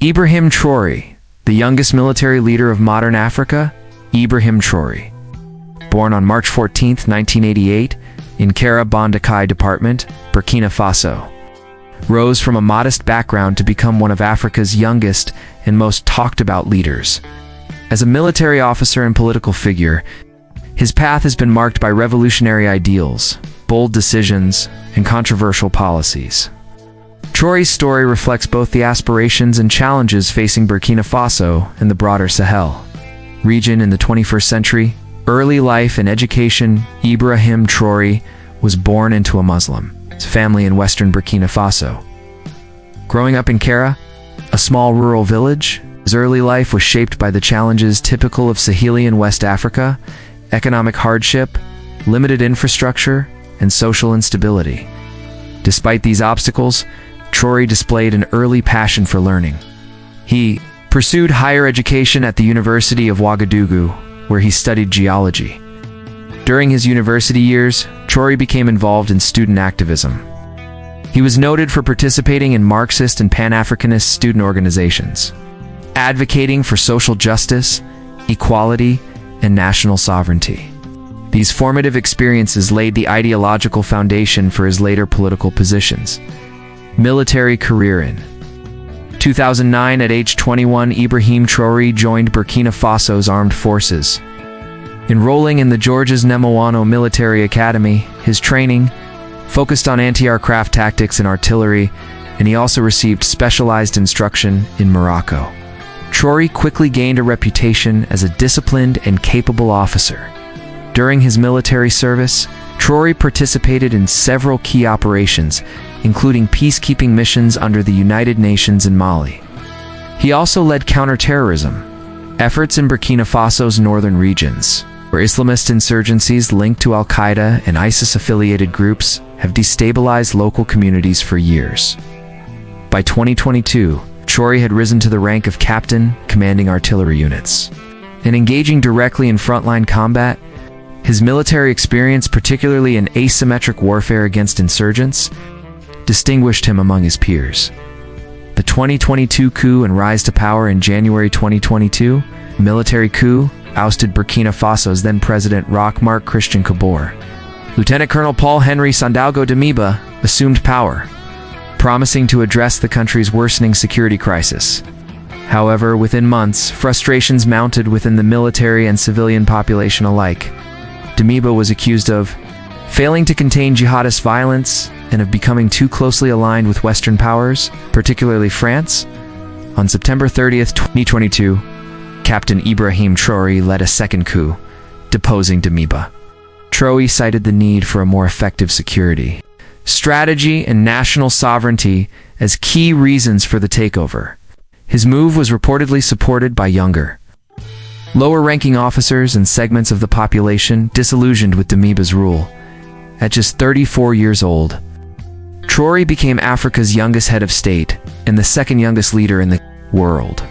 Ibrahim Traoré, the youngest military leader of modern Africa. Ibrahim Traoré, born on March 14, 1988, in Kara Bondokuy Department, Burkina Faso, rose from a modest background to become one of Africa's youngest and most talked-about leaders. As a military officer and political figure, his path has been marked by revolutionary ideals, bold decisions, and controversial policies. Traoré's story reflects both the aspirations and challenges facing Burkina Faso and the broader Sahel region in the 21st century. Early life and education. Ibrahim Traoré was born into a Muslim family in western Burkina Faso. Growing up in Kara, a small rural village, his early life was shaped by the challenges typical of Sahelian West Africa: economic hardship, limited infrastructure, and social instability. Despite these obstacles, Traoré displayed an early passion for learning. He pursued higher education at the University of Ouagadougou, where he studied geology. During his university years, Traoré became involved in student activism. He was noted for participating in Marxist and Pan-Africanist student organizations, advocating for social justice, equality, and national sovereignty. These formative experiences laid the ideological foundation for his later political positions. Military career. In 2009, at age 21, Ibrahim Traoré joined Burkina Faso's armed forces. Enrolling in the Georges Nemoano Military Academy, his training focused on anti-aircraft tactics and artillery, and he also received specialized instruction in Morocco. Traoré quickly gained a reputation as a disciplined and capable officer. During his military service, Traoré participated in several key operations, including peacekeeping missions under the United Nations in Mali. He also led counterterrorism efforts in Burkina Faso's northern regions, where Islamist insurgencies linked to Al-Qaeda and ISIS-affiliated groups have destabilized local communities for years. By 2022, Traoré had risen to the rank of captain, commanding artillery units. And engaging directly in frontline combat, his military experience, particularly in asymmetric warfare against insurgents, distinguished him among his peers. The 2022 coup and rise to power in January 2022, military coup, ousted Burkina Faso's then-president Roch-Marc Christian Kabore. Lieutenant Colonel Paul-Henri Sandaogo Damiba assumed power, promising to address the country's worsening security crisis. However, within months, frustrations mounted within the military and civilian population alike. Damiba was accused of failing to contain jihadist violence and of becoming too closely aligned with Western powers, particularly France. On September 30th, 2022, Captain Ibrahim Traoré led a second coup, deposing Damiba. Traoré cited the need for a more effective security strategy and national sovereignty as key reasons for the takeover. His move was reportedly supported by younger, lower-ranking officers and segments of the population disillusioned with Damiba's rule. At just 34 years old, Traoré became Africa's youngest head of state and the second youngest leader in the world.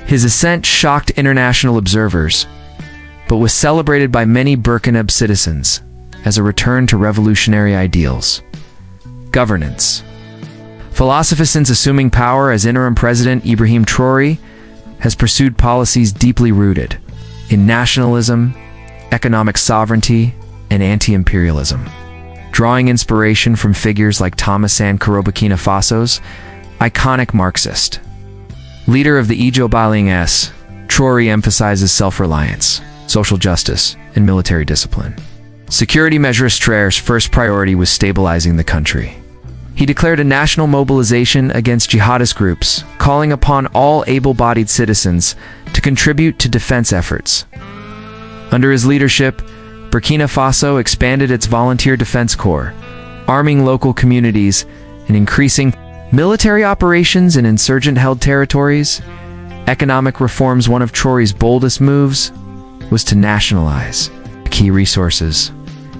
His ascent shocked international observers, but was celebrated by many Burkinabe citizens as a return to revolutionary ideals. Governance. Philosophy. Since assuming power as interim president, Ibrahim Traoré has pursued policies deeply rooted in nationalism, economic sovereignty, and anti-imperialism. Drawing inspiration from figures like Thomas Sankara, Burkina Faso's iconic Marxist leader of the Ijo-Balingas, Traoré emphasizes self-reliance, social justice, and military discipline. Security measures. Traoré's first priority was stabilizing the country. He declared a national mobilization against jihadist groups, calling upon all able-bodied citizens to contribute to defense efforts. Under his leadership, Burkina Faso expanded its volunteer defense corps, arming local communities and increasing military operations in insurgent-held territories. Economic reforms. One of Traoré's boldest moves was to nationalize key resources.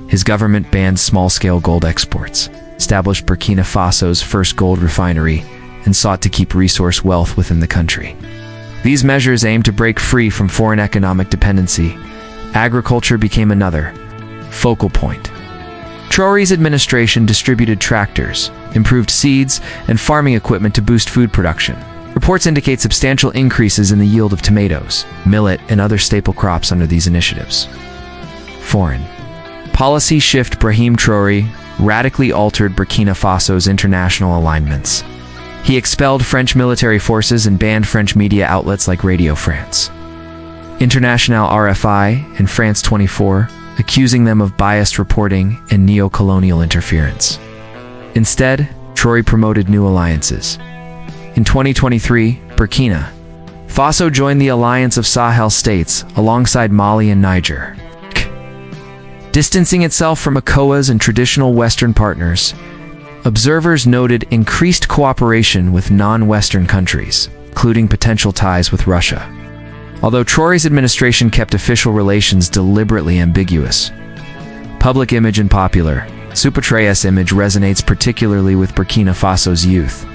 His government banned small-scale gold exports, established Burkina Faso's first gold refinery, and sought to keep resource wealth within the country. These measures aimed to break free from foreign economic dependency. Agriculture became another focal point. Traoré's administration distributed tractors, improved seeds, and farming equipment to boost food production. Reports indicate substantial increases in the yield of tomatoes, millet, and other staple crops under these initiatives. Foreign policy shift. Ibrahim Traoré radically altered Burkina Faso's international alignments. He expelled French military forces and banned French media outlets like Radio France International RFI and France 24, accusing them of biased reporting and neo-colonial interference. Instead, Traoré promoted new alliances. In 2023, Burkina Faso joined the Alliance of Sahel states alongside Mali and Niger, distancing itself from ECOWAS and traditional Western partners. Observers noted increased cooperation with non-Western countries, including potential ties with Russia. Although Traoré's administration kept official relations deliberately ambiguous, public image and popular, Traoré's image resonates particularly with Burkina Faso's youth.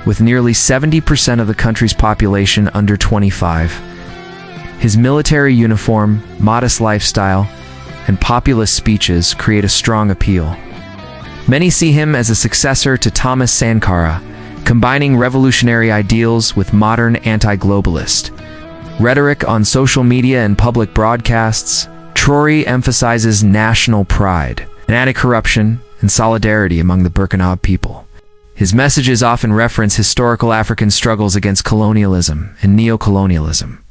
With nearly 70% of the country's population under 25, his military uniform, modest lifestyle, and populist speeches create a strong appeal. Many see him as a successor to Thomas Sankara, combining revolutionary ideals with modern anti-globalist rhetoric on social media and public broadcasts. Traoré emphasizes national pride, anti-corruption, and solidarity among the Burkina people. His messages often reference historical African struggles against colonialism and neo-colonialism,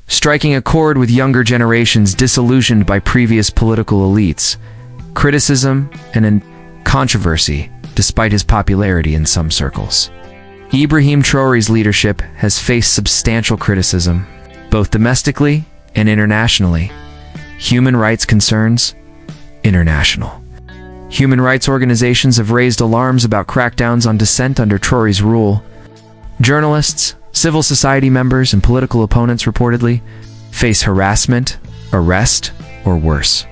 striking a chord with younger generations disillusioned by previous political elites, criticism, and controversy, despite his popularity in some circles. Ibrahim Traoré's leadership has faced substantial criticism, both domestically and internationally. Human rights concerns. International human rights organizations have raised alarms about crackdowns on dissent under Traoré's rule. Journalists, civil society members, and political opponents reportedly face harassment, arrest, or worse.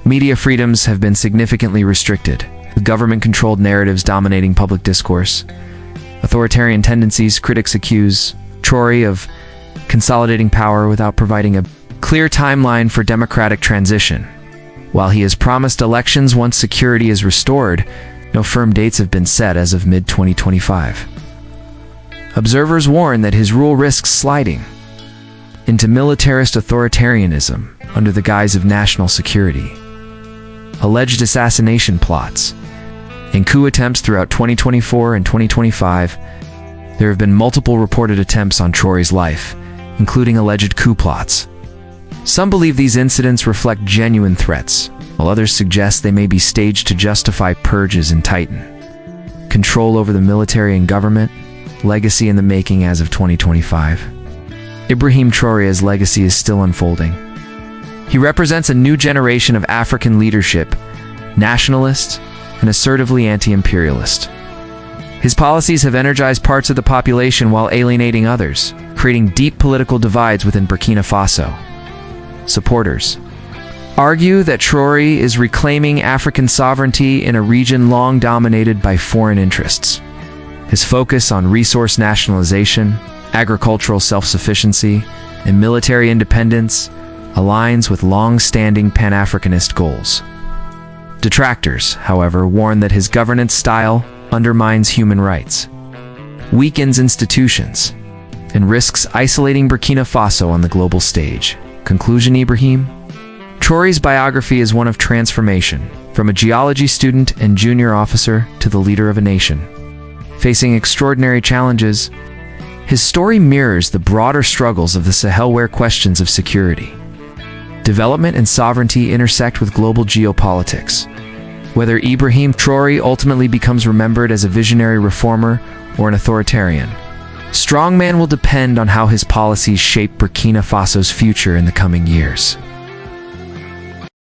Media freedoms have been significantly restricted, with government-controlled narratives dominating public discourse. Authoritarian tendencies. Critics accuse Traoré of consolidating power without providing a clear timeline for democratic transition. While he has promised elections once security is restored, no firm dates have been set as of mid-2025. Observers warn that his rule risks sliding into militarist authoritarianism under the guise of national security. Alleged assassination plots and coup attempts throughout 2024 and 2025. There have been multiple reported attempts on Traoré's life, including alleged coup plots. Some believe these incidents reflect genuine threats, while others suggest they may be staged to justify purges and tighten control over the military and government. Legacy in the making. As of 2025, Ibrahim Traoré's legacy is still unfolding. He represents a new generation of African leadership, nationalist and assertively anti-imperialist. His policies have energized parts of the population while alienating others, creating deep political divides within Burkina Faso. Supporters argue that Traoré is reclaiming African sovereignty in a region long dominated by foreign interests. His focus on resource nationalization, agricultural self-sufficiency, and military independence aligns with long-standing Pan-Africanist goals. Detractors, however, warn that his governance style undermines human rights, weakens institutions, and risks isolating Burkina Faso on the global stage. Conclusion. Ibrahim Traoré's biography is one of transformation, from a geology student and junior officer to the leader of a nation. Facing extraordinary challenges, his story mirrors the broader struggles of the Sahel, where questions of security, development, and sovereignty intersect with global geopolitics. Whether Ibrahim Traoré ultimately becomes remembered as a visionary reformer or an authoritarian strongman will depend on how his policies shape Burkina Faso's future in the coming years.